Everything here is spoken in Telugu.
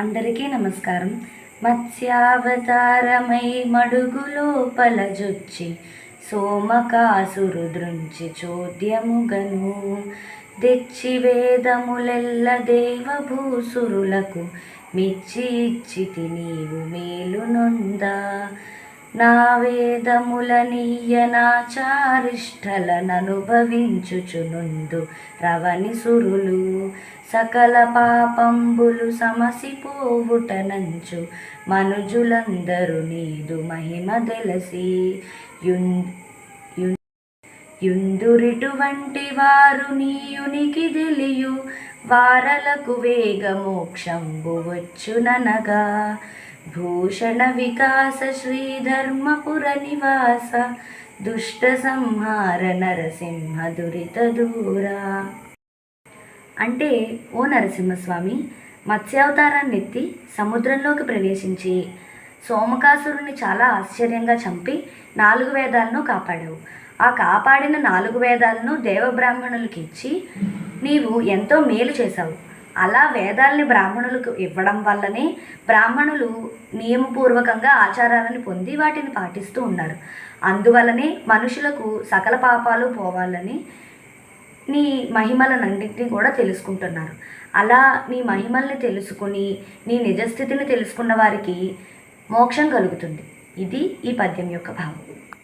అందరికీ నమస్కారం. మత్స్యావతారమై మడుగులోపల జొచ్చి సోమకాసురు దృంచి చోద్యముగను తెచ్చి వేదములెల్ల దేవభూసురులకు మిచ్చి ఇచ్చితి నీవు మేలు నొంద. నా వేదములనీయ నాచారిష్టలననుభవించుచునుందు రవణిసురులు సకల పాపంబులు సమసిపోవుటనంచు మనుజులందరూ నీదు మహిమ తెలిసి యుందురిటువంటి వారు నీయునికి తెలియు వారలకు వేగ మోక్షంబు వచ్చుననగా. భూషణ వికాస శ్రీధర్మపుర నివాస దుష్ట సంహార నరసింహ దురిత దూరా. అంటే, ఓ నరసింహస్వామి, మత్స్యావతారాన్ని ఎత్తి సముద్రంలోకి ప్రవేశించి సోమకాసురుని చాలా ఆశ్చర్యంగా చంపి 4 వేదాలను కాపాడావు. ఆ కాపాడిన 4 వేదాలను దేవబ్రాహ్మణులకి ఇచ్చి నీవు ఎంతో మేలు చేశావు. అలా వేదాలని బ్రాహ్మణులకు ఇవ్వడం వల్లనే బ్రాహ్మణులు నియమపూర్వకంగా ఆచారాలను పొంది వాటిని పాటిస్తూ ఉన్నారు. అందువలనే మనుషులకు సకల పాపాలు పోవాలని నీ మహిమలన్నింటినీ కూడా తెలుసుకుంటున్నారు. అలా నీ మహిమల్ని తెలుసుకుని నీ నిజస్థితిని తెలుసుకున్న వారికి మోక్షం కలుగుతుంది. ఇది ఈ పద్యం యొక్క భావం.